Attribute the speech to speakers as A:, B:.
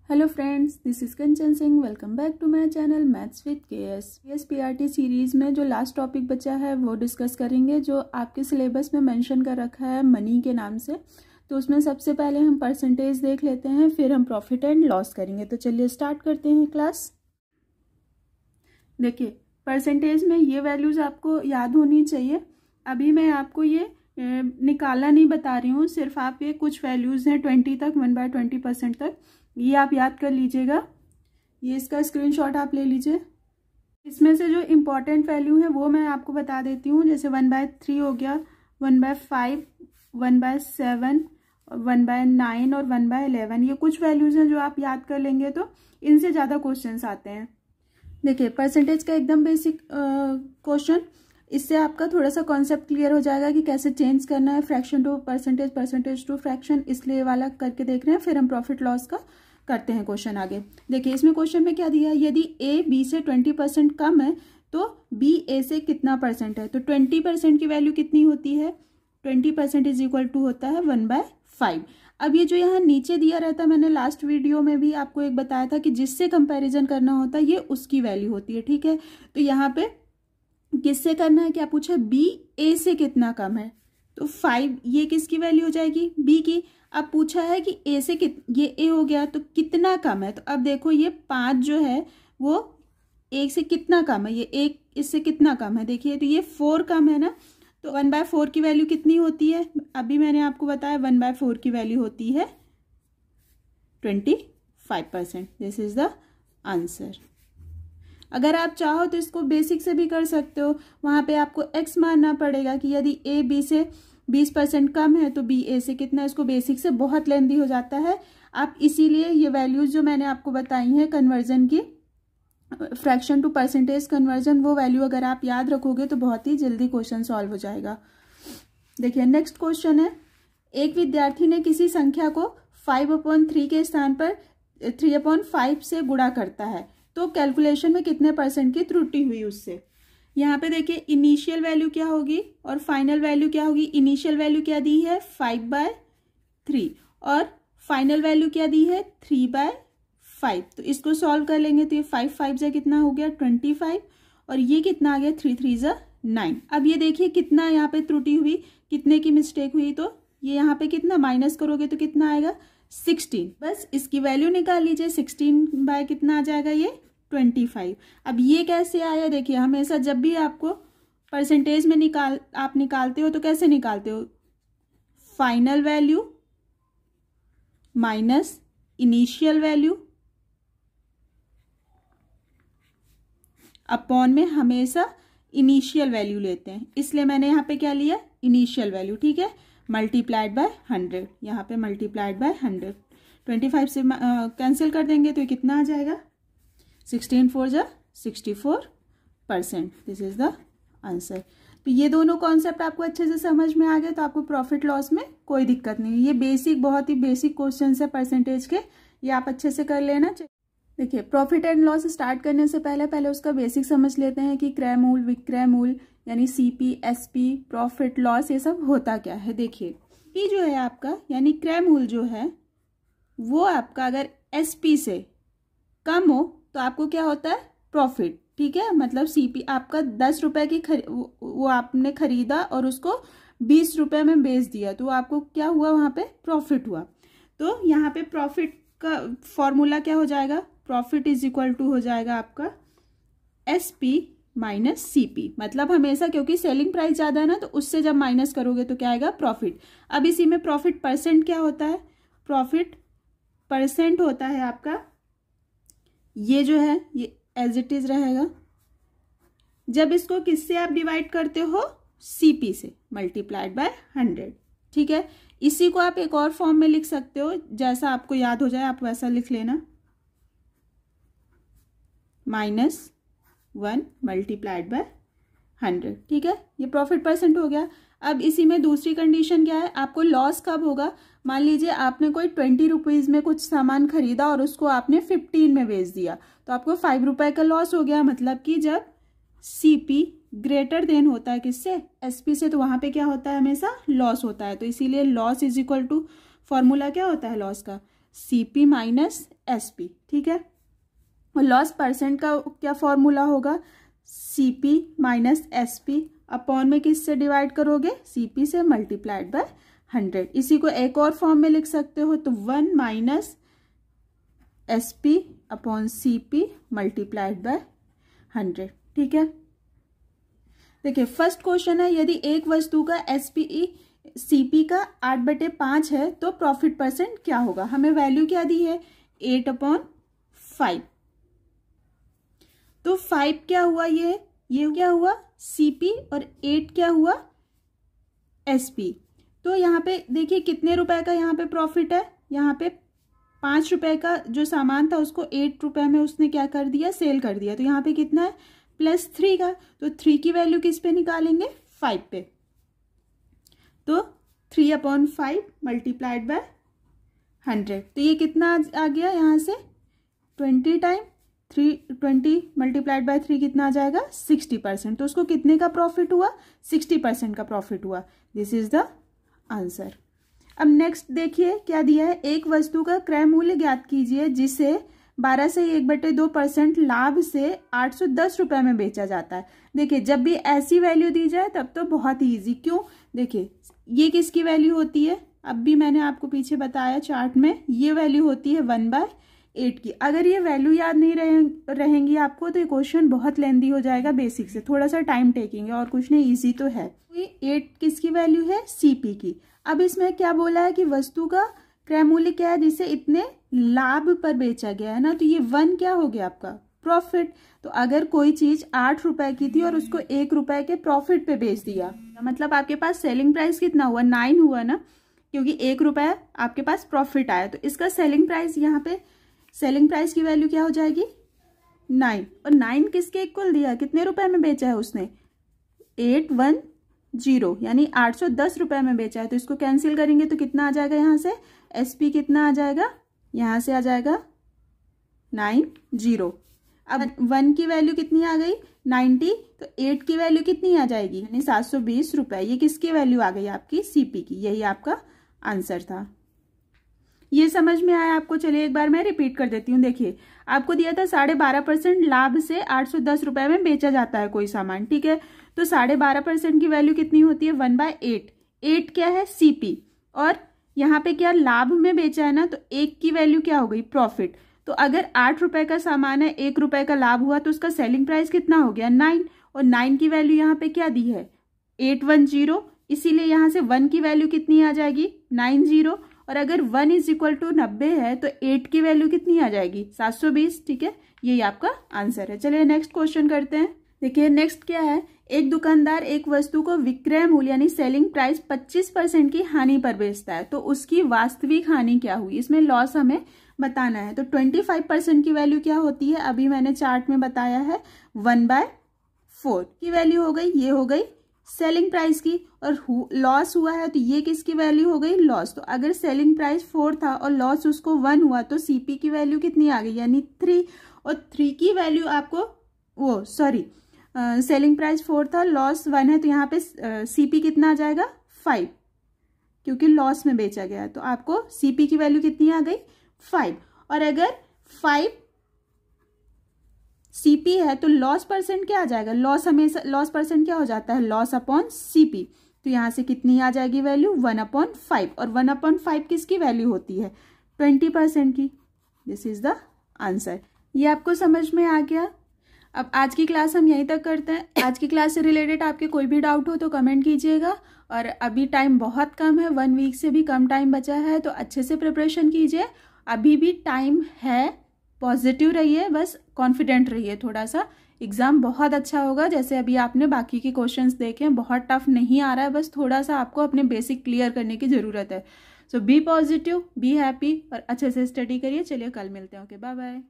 A: Hello friends, this is Kanchan Singh. Welcome back to my channel maths with KS PRT series में जो last topic बचा है वो discuss करेंगे, जो आपके सिलेबस में मेंशन कर रखा है मनी के नाम से। तो उसमें सबसे पहले हम परसेंटेज देख लेते हैं, फिर हम प्रॉफिट एंड लॉस करेंगे। तो चलिए स्टार्ट करते हैं क्लास। देखिए, परसेंटेज में ये वैल्यूज़ आपको याद होनी चाहिए। अभी मैं आपको ये निकालना नहीं बता रही हूँ, सिर्फ आप ये कुछ वैल्यूज़ हैं 20 तक, 1/20% तक, ये आप याद कर लीजिएगा। ये इसका स्क्रीनशॉट आप ले लीजिए। इसमें से जो इम्पोर्टेंट वैल्यू है वो मैं आपको बता देती हूँ। जैसे 1/3 हो गया, 1/5, 1/7, 1/9 और 1/11। ये कुछ वैल्यूज़ हैं जो आप याद कर लेंगे तो इनसे ज़्यादा क्वेश्चंस आते हैं। देखिए, परसेंटेज का एकदम बेसिक क्वेश्चन, इससे आपका थोड़ा सा कॉन्सेप्ट क्लियर हो जाएगा कि कैसे चेंज करना है fraction to percentage, percentage to fraction. इसलिए वाला करके देख रहे हैं, फिर हम प्रॉफिट लॉस का करते हैं क्वेश्चन आगे। देखिए, इसमें क्वेश्चन में क्या दिया है, यदि ए बी से 20% कम है तो बी ए से कितना परसेंट है। तो 20% की वैल्यू कितनी होती है, 20% इज इक्वल टू होता है 1/5। अब ये जो यहाँ नीचे दिया रहता है, मैंने लास्ट वीडियो में भी आपको एक बताया था कि जिससे कंपैरिजन करना होता है ये उसकी वैल्यू होती है, ठीक है। तो यहाँ पे किससे करना है, क्या पूछा, बी ए से कितना कम है। तो 5 ये किसकी वैल्यू हो जाएगी, बी की। अब पूछा है कि ए से ये ए हो गया तो कितना कम है। तो अब देखो, ये 5 जो है वो 1 से कितना कम है, ये 1 इससे कितना कम है। देखिए, तो ये 4 कम है ना। तो 1/4 की वैल्यू कितनी होती है, अभी मैंने आपको बताया 1/4 की वैल्यू होती है 25%। This is the answer. अगर आप चाहो तो इसको बेसिक से भी कर सकते हो। वहां पे आपको x मानना पड़ेगा कि यदि a b से 20% कम है तो b a से कितना। इसको बेसिक से बहुत लेंदी हो जाता है। आप इसीलिए ये वैल्यूज जो मैंने आपको बताई हैं कन्वर्जन की, फ्रैक्शन टू परसेंटेज कन्वर्जन, वो वैल्यू अगर आप याद रखोगे तो बहुत ही जल्दी क्वेश्चन सॉल्व हो जाएगा। देखिए, नेक्स्ट क्वेश्चन है, एक विद्यार्थी ने किसी संख्या को 5/3 के स्थान पर 3/5 से गुणा करता है तो कैलकुलेशन में कितने परसेंट की त्रुटि हुई उससे। यहाँ पे देखिए, इनिशियल वैल्यू क्या होगी और फाइनल वैल्यू क्या होगी। इनिशियल वैल्यू क्या दी है 5/3 और फाइनल वैल्यू क्या दी है 3/5। तो इसको सॉल्व कर लेंगे तो ये 5 से कितना हो गया 25 और ये कितना आ गया 3 9। अब ये देखिए कितना यहाँ पे त्रुटि हुई, कितने की मिस्टेक हुई। तो ये यहाँ पे कितना माइनस करोगे तो कितना आएगा 16। बस इसकी वैल्यू निकाल लीजिए, 16 बाय कितना आ जाएगा ये 25। अब ये कैसे आया, देखिए हमेशा जब भी आपको परसेंटेज में आप निकालते हो तो कैसे निकालते हो, final value minus initial value upon में हमेशा इनिशियल वैल्यू लेते हैं। इसलिए मैंने यहाँ पे क्या लिया, इनिशियल वैल्यू, ठीक है, मल्टीप्लाइड बाय 100। यहाँ पे मल्टीप्लाइड बाय 100, 25 से कैंसिल कर देंगे तो ये कितना आ जाएगा 16 4 जा 64%। This is the answer. तो ये दोनों कॉन्सेप्ट आपको अच्छे से समझ में आ गए तो आपको प्रॉफिट लॉस में कोई दिक्कत नहीं है। ये बेसिक, बहुत ही बेसिक क्वेश्चन है परसेंटेज के, ये आप अच्छे से कर लेना। देखिए, प्रॉफिट एंड लॉस स्टार्ट करने से पहले उसका बेसिक समझ लेते हैं कि क्रय मूल, विक्रय मूल यानी सीपी, एसपी, प्रॉफिट लॉस, ये सब होता क्या है। देखिए, पी जो है आपका यानी क्रय मूल जो है वो आपका अगर एसपी से कम हो तो आपको क्या होता है प्रॉफिट, ठीक है। मतलब सीपी आपका 10 रुपए की वो आपने खरीदा और उसको 20 रुपए में बेच दिया तो आपको क्या हुआ, वहां पे प्रॉफिट हुआ। तो यहाँ पे प्रॉफिट का फॉर्मूला क्या हो जाएगा, प्रॉफिट इज इक्वल टू हो जाएगा आपका एसपी माइनस सीपी। मतलब हमेशा, क्योंकि सेलिंग प्राइस ज्यादा है ना, तो उससे जब माइनस करोगे तो क्या आएगा प्रॉफिट। अब इसी में प्रॉफिट परसेंट क्या होता है, प्रॉफिट परसेंट होता है आपका, ये जो है ये एज इट इज रहेगा। जब इसको किससे आप डिवाइड करते हो, सीपी से, मल्टीप्लाइड बाय 100, ठीक है। इसी को आप एक और फॉर्म में लिख सकते हो, जैसा आपको याद हो जाए आप वैसा लिख लेना, -1 मल्टीप्लाइड बाय 100, ठीक है। ये प्रॉफिट परसेंट हो गया। अब इसी में दूसरी कंडीशन क्या है, आपको लॉस कब होगा। मान लीजिए आपने कोई 20 रुपीज में कुछ सामान खरीदा और उसको आपने 15 में बेच दिया तो आपको 5 रुपए का लॉस हो गया। मतलब कि जब सीपी ग्रेटर देन होता है किससे, एसपी से, तो वहां पे क्या होता है, हमेशा लॉस होता है। तो इसीलिए loss is equal to, formula क्या होता है लॉस का, CP माइनस SP, ठीक है। और लॉस परसेंट का क्या फॉर्मूला होगा, CP माइनस SP अपॉन में किससे डिवाइड करोगे, CP से मल्टीप्लाइड बाय 100। इसी को एक और फॉर्म में लिख सकते हो, तो 1 minus SP upon CP multiplied by 100, ठीक है। देखिए फर्स्ट क्वेश्चन है, यदि एक वस्तु का CP का 8/5 है तो प्रॉफिट परसेंट क्या होगा। हमें वैल्यू क्या दी है, 8/5। तो 5 क्या हुआ, ये क्या हुआ CP और 8 क्या हुआ SP। तो यहाँ पे देखिए कितने रुपए का यहाँ पे प्रॉफिट है, यहाँ पे 5 रुपए का जो सामान था उसको 8 रुपए में उसने क्या कर दिया, सेल कर दिया। तो यहाँ पे कितना है, +3 का। तो 3 की वैल्यू किस पे निकालेंगे, 5 पे। तो 3/5 मल्टीप्लाइड बाय 100, तो ये कितना आ गया यहाँ से 20 टाइम 20 मल्टीप्लाइड बाय 3 कितना आ जाएगा, 60%। तो उसको कितने का प्रॉफिट हुआ, 60% का प्रॉफिट हुआ। This is the answer. अब नेक्स्ट देखिए क्या दिया है, एक वस्तु का क्रय मूल्य ज्ञात कीजिए जिसे 12 से 1/2% लाभ से 810 रुपए में बेचा जाता है। देखिए जब भी ऐसी वैल्यू दी जाए तब तो बहुत ही ईजी, क्यों, देखिए ये किसकी वैल्यू होती है, अब भी मैंने आपको पीछे बताया चार्ट में, ये वैल्यू होती है 1/8 की। अगर ये वैल्यू याद नहीं रहेंगी आपको तो ये क्वेश्चन बहुत लेंदी हो जाएगा, बेसिक से थोड़ा सा टाइम टेकिंग है और कुछ नहीं, ईजी तो है। ये 8 किसकी वैल्यू है, CP की। अब इसमें क्या बोला है कि वस्तु का क्रय मूल्य क्या है जिसे इतने लाभ पर बेचा गया है ना, तो ये 1 क्या हो गया आपका प्रॉफिट। तो अगर कोई चीज 8 रुपए की थी और उसको 1 रुपए के प्रॉफिट पे बेच दिया, मतलब आपके पास सेलिंग प्राइस कितना हुआ, 9 हुआ ना, क्योंकि 1 रुपए आपके पास प्रॉफिट आया। तो इसका सेलिंग प्राइस, यहाँ पे सेलिंग प्राइस की वैल्यू क्या हो जाएगी, 9। और 9 किसके इक्वल दिया, कितने रुपए में बेचा है उसने, 810, यानी 810 रुपए में बेचा है। तो इसको कैंसिल करेंगे तो कितना आ जाएगा, यहाँ से SP कितना आ जाएगा, यहाँ से आ जाएगा 90। अब 1 की वैल्यू कितनी आ गई, 90। तो 8 की वैल्यू कितनी आ जाएगी, यानी 720 रुपए। ये किसकी वैल्यू आ गई आपकी, CP की। यही आपका आंसर था। ये समझ में आया आपको, चलिए एक बार मैं रिपीट कर देती हूँ। देखिए आपको दिया था 12.5% लाभ से 810 रुपए में बेचा जाता है कोई सामान, ठीक है। तो 12.5% की वैल्यू कितनी होती है, 1/8। 8 क्या है, CP, और यहाँ पे क्या लाभ में बेचा है ना, तो 1 की वैल्यू क्या हो गई, प्रॉफिट। तो अगर 8 रुपए का सामान है, 1 रुपए का लाभ हुआ, तो उसका सेलिंग प्राइस कितना हो गया, 9। और 9 की वैल्यू यहाँ पे क्या दी है, 810, इसीलिए यहाँ से 1 की वैल्यू कितनी आ जाएगी, 90। और अगर 1 = 90 है तो 8 की वैल्यू कितनी आ जाएगी, 720, ठीक है। यही आपका आंसर है। चलिए नेक्स्ट क्वेश्चन करते हैं। देखिए नेक्स्ट क्या है, एक दुकानदार एक वस्तु को विक्रय मूल्य यानी सेलिंग प्राइस 25% की हानि पर बेचता है, तो उसकी वास्तविक हानि क्या हुई, इसमें लॉस हमें बताना है। तो 25% की वैल्यू क्या होती है, अभी मैंने चार्ट में बताया है, 1/4 की वैल्यू हो गई, ये हो गई सेलिंग प्राइस की। और लॉस हुआ है तो ये किसकी वैल्यू हो गई, लॉस। तो अगर सेलिंग प्राइस 4 था और लॉस उसको 1 हुआ तो CP की वैल्यू कितनी आ गई, यानी 3। और 3 की वैल्यू आपको सेलिंग प्राइस 4 था, लॉस 1 है, तो यहाँ पे CP कितना आ जाएगा, 5, क्योंकि लॉस में बेचा गया। तो आपको CP की वैल्यू कितनी आ गई, 5। और अगर 5 CP है तो लॉस परसेंट क्या आ जाएगा, लॉस परसेंट क्या हो जाता है, लॉस अपॉन CP। तो यहाँ से कितनी आ जाएगी वैल्यू, 1/5। और 1/5 किसकी वैल्यू होती है, 20% की। This is the answer. ये आपको समझ में आ गया। अब आज की क्लास हम यहीं तक करते हैं। आज की क्लास से रिलेटेड आपके कोई भी डाउट हो तो कमेंट कीजिएगा। और अभी टाइम बहुत कम है, 1 वीक से भी कम टाइम बचा है, तो अच्छे से प्रिपरेशन कीजिए। अभी भी टाइम है, पॉजिटिव रहिए, बस कॉन्फिडेंट रहिए थोड़ा सा। एग्जाम बहुत अच्छा होगा, जैसे अभी आपने बाकी के क्वेश्चंस देखे हैं, बहुत टफ नहीं आ रहा है, बस थोड़ा सा आपको अपने बेसिक क्लियर करने की ज़रूरत है। सो बी पॉजिटिव, बी हैप्पी और अच्छे से स्टडी करिए। चलिए कल मिलते हैं, ओके, बाय बाय।